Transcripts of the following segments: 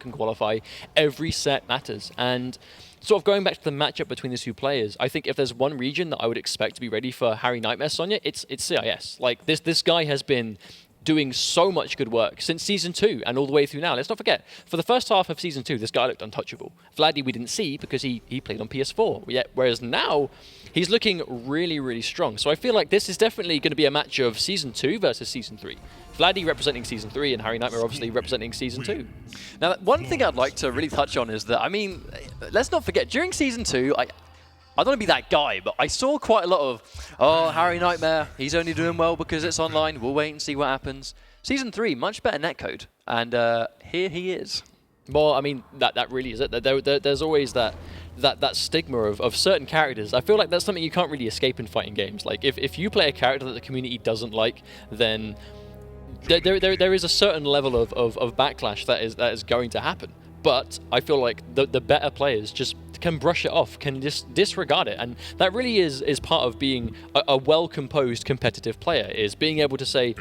can qualify. Every set matters. And sort of going back to the matchup between the two players, I think if there's one region that I would expect to be ready for Harry Nightmare Sonya, it's CIS. Like, this guy has been doing so much good work since Season 2 and all the way through now. Let's not forget, for the first half of Season 2, this guy looked untouchable. Vladee we didn't see because he played on PS4, whereas now he's looking really, really strong. So I feel like this is definitely going to be a match of Season 2 versus Season 3. Vladee representing Season 3 and Harry Nightmare obviously representing Season 2. Now, one thing I'd like to really touch on is that, I mean, let's not forget, during Season 2, I don't want to be that guy, but I saw quite a lot of, oh, Harry Nightmare, he's only doing well because it's online, we'll wait and see what happens. Season 3, much better netcode, and here he is. Well, I mean, that really is it. There's always that stigma of certain characters. I feel like that's something you can't really escape in fighting games. Like, if you play a character that the community doesn't like, then there is a certain level of backlash that is going to happen. But I feel like the better players just can brush it off, can just disregard it. And that really is part of being a well-composed competitive player, is being able to say,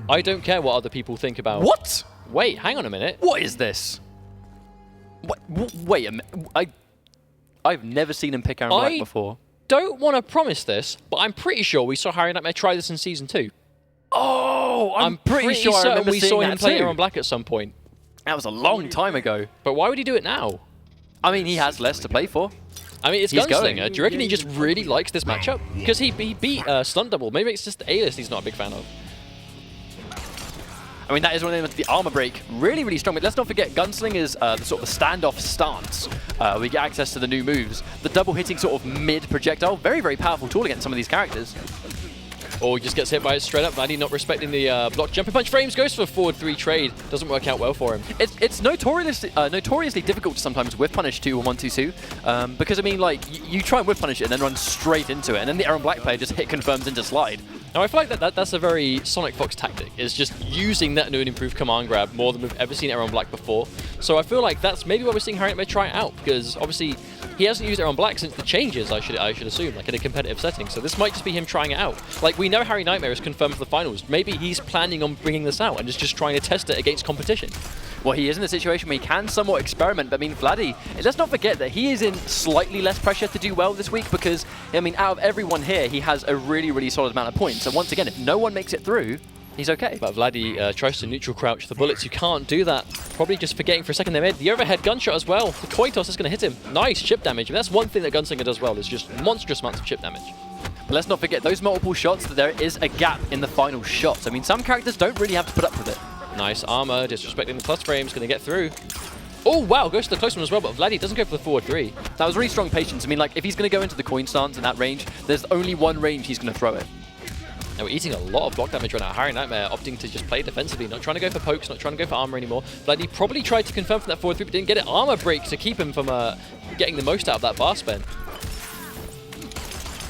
I don't care what other people think about... What? Wait, hang on a minute. What is this? Wait a minute. I've never seen him pick Aaron Black before. Don't want to promise this, but I'm pretty sure we saw Harry Nightmare try this in Season 2. Oh, I'm pretty sure I remember we saw seeing him that play too. Aaron Black at some point. That was a long time ago. But why would he do it now? I mean, he has less to play for. I mean, it's Gunslinger. Do you reckon he just really likes this matchup? Because he beat Stunt Double. Maybe it's just the A-list he's not a big fan of. I mean, that is one of the armor break. Really, really strong. But let's not forget, Gunslinger's the sort of the standoff stance. We get access to the new moves. The double hitting sort of mid projectile. Very, very powerful tool against some of these characters. Or he just gets hit by it straight up. Vladee not respecting the block jumping punch frames. Goes for forward 3 trade. Doesn't work out well for him. It's notoriously difficult to sometimes whiff punish 2 on 1-2-2. Because, I mean, like, you try and whiff punish it and then run straight into it. And then the Aaron Black player just hit confirms into slide. Now, I feel like that's a very Sonic Fox tactic, is just using that new and improved command grab more than we've ever seen Aaron Black before. So I feel like that's maybe why we're seeing Harry Nightmare try it out, because obviously he hasn't used Aaron Black since the changes, I should assume, like in a competitive setting. So this might just be him trying it out. Like, we know Harry Nightmare is confirmed for the finals. Maybe he's planning on bringing this out and just trying to test it against competition. Well, he is in a situation where he can somewhat experiment, but I mean, Vladee, let's not forget that he is in slightly less pressure to do well this week because, I mean, out of everyone here, he has a really, really solid amount of points. So once again, if no one makes it through, he's okay. But Vladee tries to neutral crouch the bullets. You can't do that. Probably just forgetting for a second they made the overhead gunshot as well. The coin toss is going to hit him. Nice chip damage. And that's one thing that Gunslinger does well, is just monstrous amounts of chip damage. But let's not forget those multiple shots, that there is a gap in the final shots. I mean, some characters don't really have to put up with it. Nice armor, disrespecting the plus frames, going to get through. Oh, wow, goes to the close one as well, but Vladee doesn't go for the forward 3. That was really strong patience. I mean, like, if he's going to go into the coin stance in that range, there's only one range he's going to throw it. Now we're eating a lot of block damage right now. Harry Nightmare opting to just play defensively, not trying to go for pokes, not trying to go for armor anymore. Vladee probably tried to confirm from that forward 3, but didn't get it. Armor break to keep him from getting the most out of that bar spend.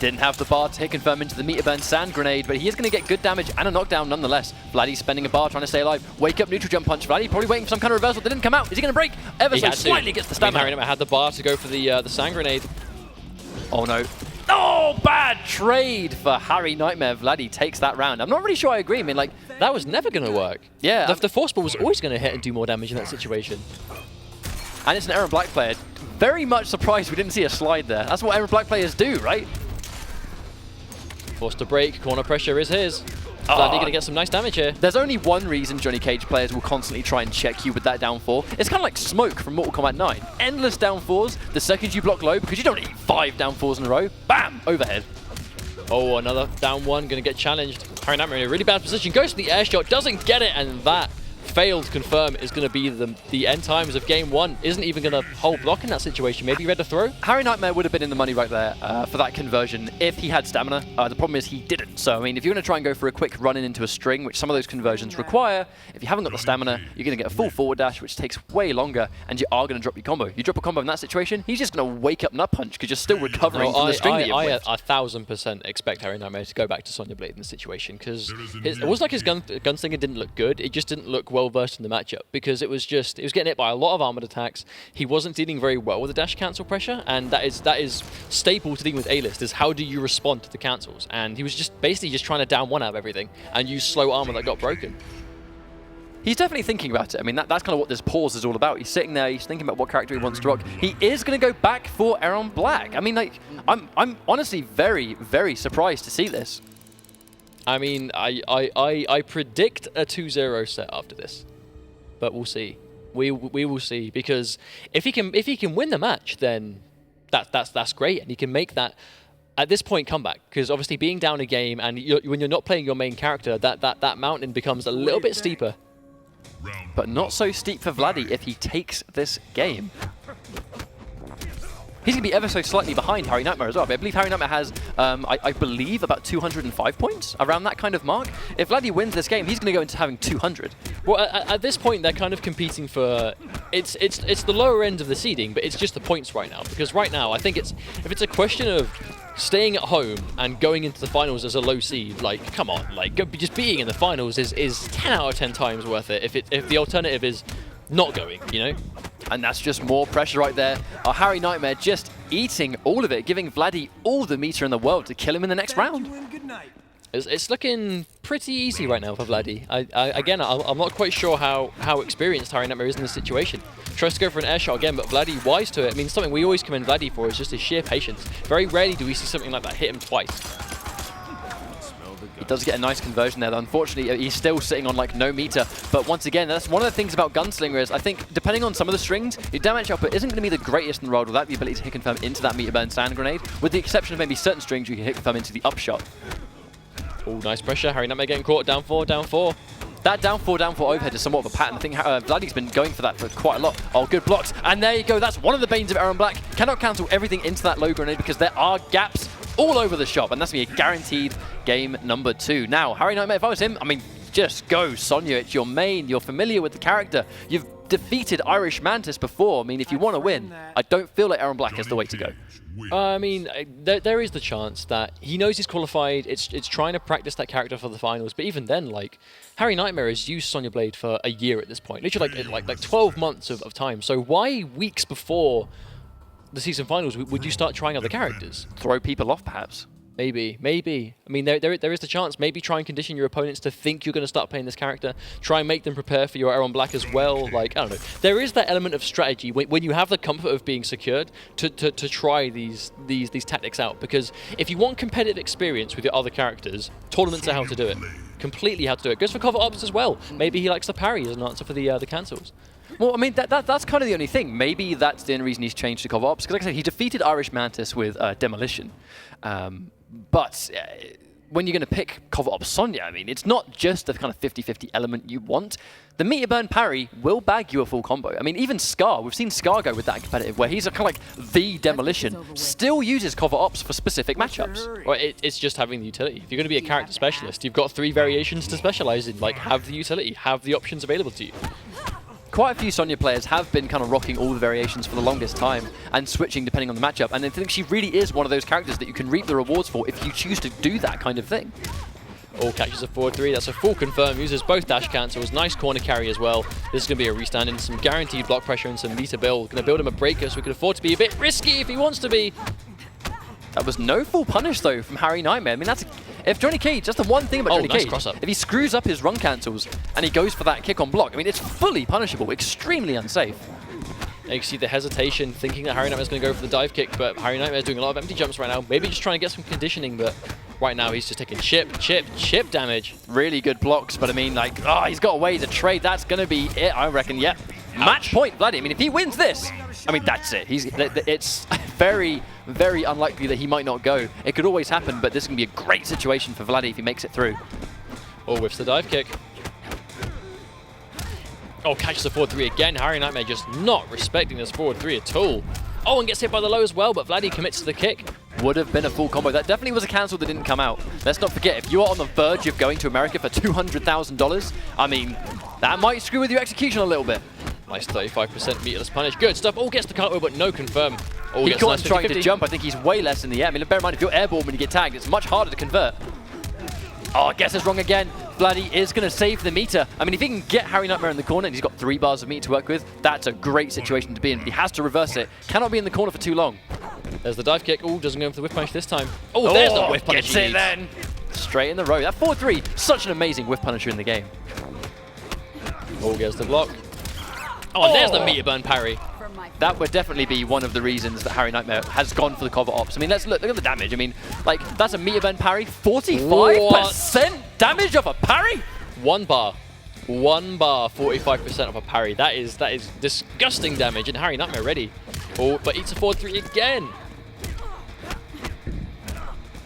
Didn't have the bar to hit confirm into the meter burn sand grenade, but he is going to get good damage and a knockdown nonetheless. Vladee spending a bar trying to stay alive. Wake up neutral jump punch. Vladee probably waiting for some kind of reversal that didn't come out. Is he going to break? Ever so slightly gets the stamina. Harry Nightmare had the bar to go for the sand grenade. Oh no. Oh, bad trade for Harry Nightmare. Vladee takes that round. I'm not really sure I agree. I mean, like, that was never going to work. Yeah. The force ball was always going to hit and do more damage in that situation. And it's an Aaron Black player. Very much surprised we didn't see a slide there. That's what Aaron Black players do, right? Forced to break, corner pressure is his. Vladee going to get some nice damage here. There's only one reason Johnny Cage players will constantly try and check you with that down 4. It's kind of like Smoke from Mortal Kombat 9. Endless down 4s, the second you block low, because you don't eat 5 down 4s in a row, bam, overhead. Oh, another down 1, going to get challenged. Harry Nightmare in a really bad position, goes for the air shot, doesn't get it, and that failed confirm is going to be the end times of game 1. Isn't even going to hold block in that situation. Maybe ready to throw? Harry Nightmare would have been in the money right there for that conversion if he had stamina. The problem is he didn't. So, I mean, if you're going to try and go for a quick run-in into a string, which some of those conversions require, if you haven't got the stamina, you're going to get a full forward dash, which takes way longer, and you are going to drop your combo. You drop a combo in that situation, he's just going to wake up nut punch because you're still recovering from the string that you've whipped. I 1000% expect Harry Nightmare to go back to Sonya Blade in this situation, because it wasn't like his gunslinger didn't look good, it just didn't look well versed in the matchup. Because it was getting hit by a lot of armored attacks. He wasn't dealing very well with the dash cancel pressure, and that is staple to dealing with A-list, is how do you respond to the cancels? And he was basically just trying to down 1 out of everything and use slow armor that got broken. He's definitely thinking about it. I mean, that's kind of what this pause is all about. He's sitting there, he's thinking about what character he wants to rock. He is going to go back for Aaron Black. I mean, like, I'm honestly very, very surprised to see this. I mean, I predict a 2-0 set after this, but we'll see. We will see, because if he can win the match, then that's great, and he can make that at this point comeback. Because obviously being down a game and when you're not playing your main character, that mountain becomes a little bit steeper. But not so steep for Vladee if he takes this game. He's going to be ever so slightly behind Harry Nightmare as well. But I believe Harry Nightmare has, I believe, about 205 points, around that kind of mark. If Vladee wins this game, he's going to go into having 200. Well, at this point, they're kind of competing for... It's the lower end of the seeding, but it's just the points right now. Because right now, I think if it's a question of staying at home and going into the finals as a low seed, like, come on, like, just being in the finals is 10 out of 10 times worth it if the alternative is not going, you know? And that's just more pressure right there. Harry Nightmare just eating all of it, giving Vladee all the meter in the world to kill him in the next round. It's looking pretty easy right now for Vladee. Again, I'm not quite sure how experienced Harry Nightmare is in this situation. Tries to go for an air shot again, but Vladee, wise to it. I mean, something we always commend Vladee for is just his sheer patience. Very rarely do we see something like that hit him twice. He does get a nice conversion there, though. Unfortunately, he's still sitting on like no meter. But once again, that's one of the things about Gunslinger is I think depending on some of the strings, your damage output isn't going to be the greatest in the world without the ability to hit confirm into that meter burn sand grenade, with the exception of maybe certain strings you can hit confirm into the upshot. Oh, nice pressure. Harry Nightmare getting caught. Down 4, down 4. That down 4 overhead is somewhat of a pattern. I think Vladee's been going for that for quite a lot. Oh, good blocks. And there you go. That's one of the banes of Aaron Black. Cannot cancel everything into that low grenade because there are gaps all over the shop. And that's going to be a guaranteed game number 2. Now, Harry Nightmare, if I was him, I mean, just go, Sonya. It's your main. You're familiar with the character. You've defeated Irish Mantis before. I mean, if you want to win, I don't feel like Aaron Black is the way to go. I mean, there is the chance that he knows he's qualified. It's trying to practice that character for the finals. But even then, like, Harry Nightmare has used Sonya Blade for a year at this point. Literally, like 12 months of time. So why weeks before the season finals would you start trying other characters? Throw people off, perhaps. Maybe. I mean, there is the chance. Maybe try and condition your opponents to think you're going to start playing this character. Try and make them prepare for your Aaron Black as well. Like, I don't know. There is that element of strategy when you have the comfort of being secured to try these tactics out. Because if you want competitive experience with your other characters, tournaments are how to do it. Completely how to do it. Goes for cover ops as well. Maybe he likes the parry as an answer for the cancels. Well, I mean, that's kind of the only thing. Maybe that's the only reason he's changed to cover ops. Because like I said, he defeated Irish Mantis with Demolition. But when you're going to pick cover op Sonya, I mean, it's not just the kind of 50-50 element you want. The meter burn parry will bag you a full combo. I mean, even Scar, we've seen Scar go with that competitive, where he's kind of like the Demolition, still uses cover ops for specific matchups. Well, it's just having the utility. If you're going to be a character specialist, you've got 3 variations to specialize in. Like, have the utility, have the options available to you. Quite a few Sonya players have been kind of rocking all the variations for the longest time and switching depending on the matchup. And I think she really is one of those characters that you can reap the rewards for if you choose to do that kind of thing. Oh, catches a forward 3. That's a full confirm. Uses both dash cancels. Nice corner carry as well. This is going to be a restand and some guaranteed block pressure and some meter build. Going to build him a breaker so he can afford to be a bit risky if he wants to be. That was no full punish though from Harry Nightmare. I mean, if Johnny Cage, that's the one thing about Johnny Cage. If he screws up his run cancels and he goes for that kick on block, I mean, it's fully punishable, extremely unsafe. And you can see the hesitation, thinking that Harry Nightmare's going to go for the dive kick, but Harry Nightmare's doing a lot of empty jumps right now. Maybe just trying to get some conditioning, but right now he's just taking chip damage. Really good blocks, but I mean, like, he's got a way to trade. That's going to be it, I reckon. Yep. Match point, Vladee. I mean, if he wins this, I mean, that's it. It's very, very unlikely that he might not go. It could always happen, but this is going to be a great situation for Vladee if he makes it through. Oh, whiffs the dive kick. Oh, catches the forward 3 again. Harry Nightmare just not respecting this forward 3 at all. Oh, and gets hit by the low as well, but Vladee commits to the kick. Would have been a full combo. That definitely was a cancel that didn't come out. Let's not forget, if you are on the verge of going to America for $200,000, I mean, that might screw with your execution a little bit. Nice 35% meterless punish. Good stuff. Oh, gets the cartwheel, but no confirm. Oh, he caught him trying to jump. I think he's way less in the air. I mean, bear in mind, if you're airborne when you get tagged, it's much harder to convert. Oh, guesses wrong again. Vladee is going to save the meter. I mean, if he can get Harry Nightmare in the corner and he's got 3 bars of meter to work with, that's a great situation to be in. But he has to reverse it. Cannot be in the corner for too long. There's the dive kick. Oh, doesn't go for the whiff punish this time. Oh, there's the whiff punish. Gets it then. Straight in the row. That 4-3, such an amazing whiff punisher in the game. Oh, gets the block. Oh, and there's the meter burn parry. That would definitely be one of the reasons that Harry Nightmare has gone for the cover ops. I mean, let's look at the damage. I mean, like, that's a meter burn parry. 45% damage off a parry? 1 bar. 1 bar, 45% of a parry. That is disgusting damage, and Harry Nightmare ready. Oh, but eats a 4-3 again.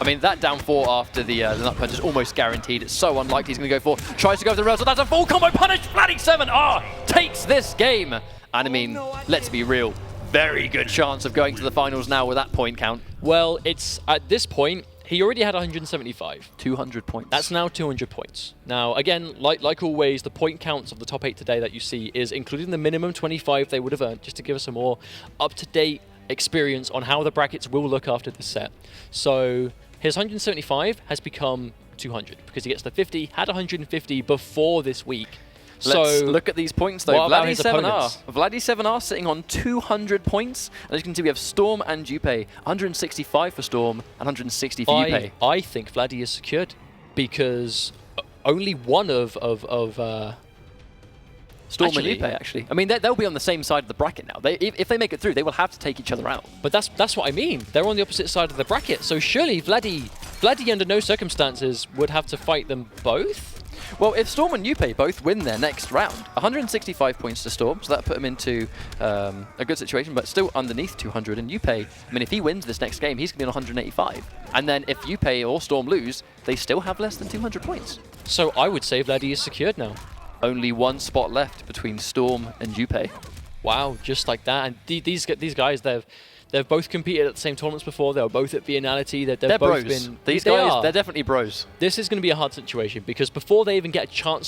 I mean, that down 4 after the nut punch is almost guaranteed. It's so unlikely he's going to go for. Tries to go for the rails, so that's a full combo punish. Vladee7R takes this game. And I mean, let's be real. Very good chance of going to the finals now with that point count. Well, it's at this point, he already had 175. 200 points. That's now 200 points. Now, again, like always, the point counts of the top 8 today that you see is including the minimum 25 they would have earned, just to give us a more up-to-date experience on how the brackets will look after this set. So his 175 has become 200 because he gets the 50, had 150 before this week. Let's look at these points though. What about his opponents? Vladee7R sitting on 200 points. And as you can see, we have Storm and Jupe. 165 for Storm and 160 for Jupe. I think Vladee is secured because only one of Storm and Jupe, actually. I mean, they'll be on the same side of the bracket now. If they make it through, they will have to take each other out. But that's what I mean. They're on the opposite side of the bracket. So surely Vladee under no circumstances would have to fight them both? Well, if Storm and Jupe both win their next round, 165 points to Storm, so that put him into a good situation, but still underneath 200. And Jupe, I mean, if he wins this next game, he's going to be on 185. And then if Jupe or Storm lose, they still have less than 200 points. So I would say Vladee is secured now. Only 1 spot left between Storm and Jupe. Wow, just like that. And these guys, they've both competed at the same tournaments before. They were both at Biennality. They're both bros. been... These guys, they're definitely bros. This is going to be a hard situation because before they even get a chance